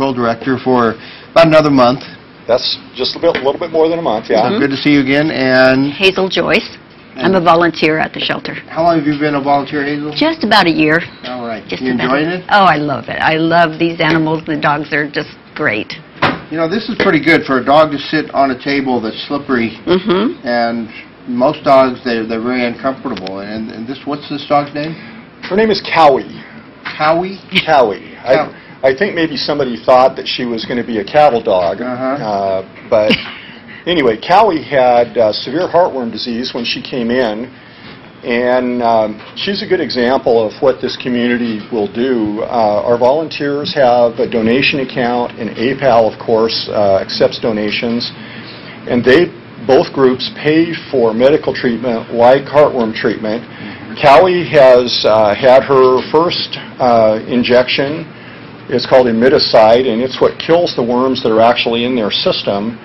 Control Director for about another month. That's just a little bit more than a month, yeah. So good to see you again. And Hazel Joyce. I'm a volunteer at the shelter. How long have you been a volunteer, Hazel? Just about a year. All right. Just you enjoying it? Oh, I love it. I love these animals. The dogs are just great. You know, this is pretty good for a dog to sit on a table that's slippery. And most dogs, they're very uncomfortable. And this, what's this dog's name? Her name is Cowie. Cowie? Cowie. I think maybe somebody thought that she was going to be a cattle dog. But anyway, Cowie had severe heartworm disease when she came in. And she's a good example of what this community will do. Our volunteers have a donation account, and APAL, of course, accepts donations. And both groups pay for medical treatment like heartworm treatment. Cowie has had her first injection. It's called imiticide, and it's what kills the worms that are actually in their system.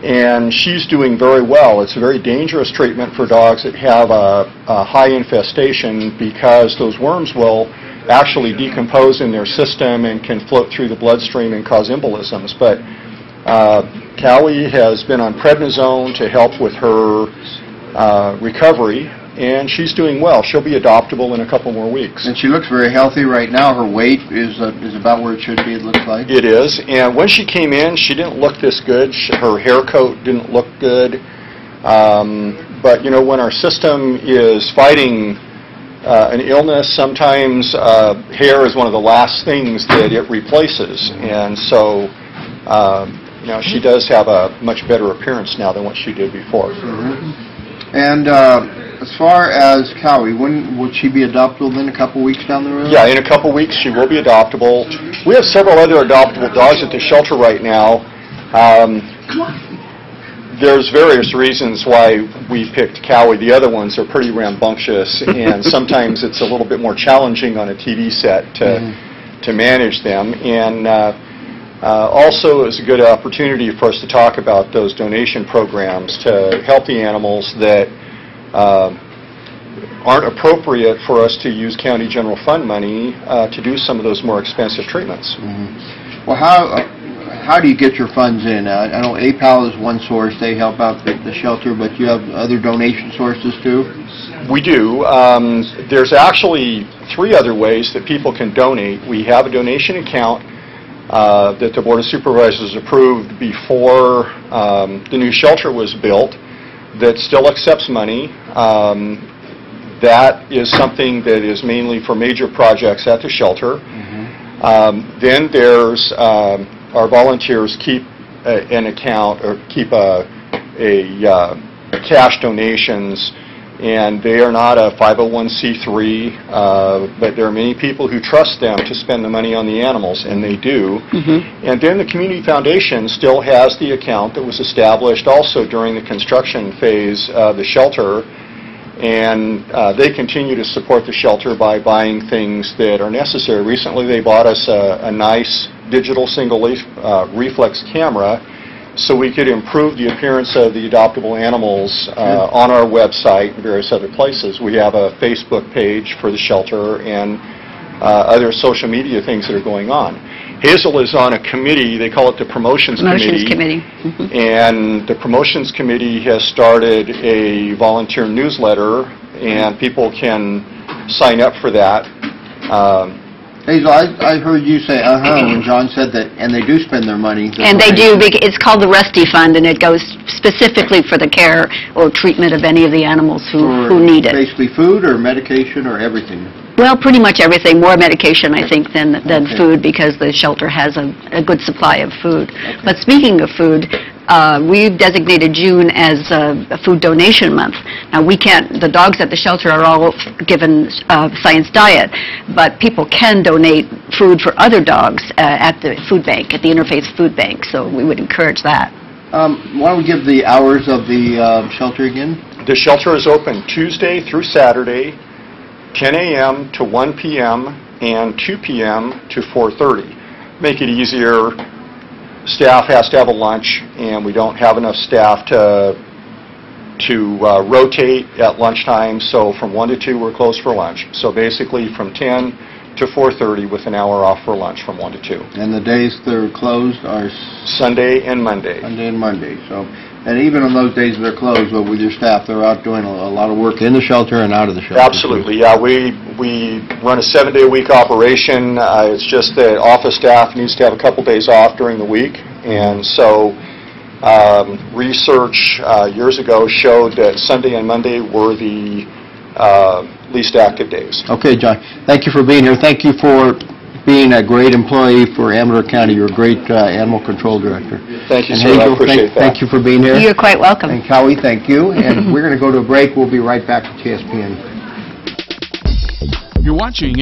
And she's doing very well. It's a very dangerous treatment for dogs that have a high infestation, because those worms will actually decompose in their system and can float through the bloodstream and cause embolisms. But Cowie has been on prednisone to help with her recovery, and she's doing well. She'll be adoptable in a couple more weeks. And she looks very healthy right now. Her weight is about where it should be, it looks like. It is. And when she came in, she didn't look this good. Her hair coat didn't look good. But, you know, when our system is fighting an illness, sometimes hair is one of the last things that it replaces. And so, you know, she does have a much better appearance now than what she did before. And as far as Cowie, when would she be adoptable then, a couple weeks down the road? Yeah, in a couple weeks she will be adoptable. We have several other adoptable dogs at the shelter right now. There's various reasons why we picked Cowie. The other ones are pretty rambunctious, and sometimes it's a little bit more challenging on a TV set to manage them. And also is a good opportunity for us to talk about those donation programs to help the animals that aren't appropriate for us to use county general fund money to do some of those more expensive treatments. Well, how do you get your funds in? I know APAL is one source. They help out the shelter, but you have other donation sources too? We do. There's actually 3 other ways that people can donate. We have a donation account that the Board of Supervisors approved before the new shelter was built that still accepts money. That is something that is mainly for major projects at the shelter. Then there's our volunteers keep an account, or keep a cash donations, and they are not a 501c3, but there are many people who trust them to spend the money on the animals, and they do. And then the Community Foundation still has the account that was established also during the construction phase of the shelter, and they continue to support the shelter by buying things that are necessary. Recently they bought us a nice digital single reflex camera, so we could improve the appearance of the adoptable animals on our website and various other places. We have a Facebook page for the shelter and other social media things that are going on. Hazel is on a committee, they call it the Promotions Committee. And the Promotions Committee has started a volunteer newsletter, and people can sign up for that. Hazel, I heard you say when John said that, and they do spend their money. And they do. It's called the Rusty Fund, and it goes specifically for the care or treatment of any of the animals who need it. Basically food or medication or everything? Well, pretty much everything. More medication, I think, than food, because the shelter has a good supply of food. But speaking of food, we've designated June as a food donation month. Now, we can't, the dogs at the shelter are all given Science Diet, but people can donate food for other dogs at the food bank, at the Interfaith Food Bank, so we would encourage that. Why don't we give the hours of the shelter again? The shelter is open Tuesday through Saturday, 10 a.m. to 1 p.m. and 2 p.m. to 4:30. Make it easier. Staff has to have a lunch, and we don't have enough staff to rotate at lunchtime, so from 1 to 2 we're closed for lunch. So basically from 10 to 4:30 with an hour off for lunch from 1 to 2. And the days they're closed are Sunday and Monday. Sunday and Monday. So, and even on those days they're closed, but with your staff, they're out doing a lot of work in the shelter and out of the shelter. Absolutely, yeah. We run a 7-day-a-week operation. It's just that office staff needs to have a couple days off during the week, and so research years ago showed that Sunday and Monday were the least active days. Okay, John. Thank you for being here. Thank you for being a great employee for Amador County. You're a great animal control director. Thank you, And sir. Hazel, I appreciate that. Thank you for being here. You're quite welcome. And Cowie, thank you. And we're going to go to a break. We'll be right back to TSPN. You're watching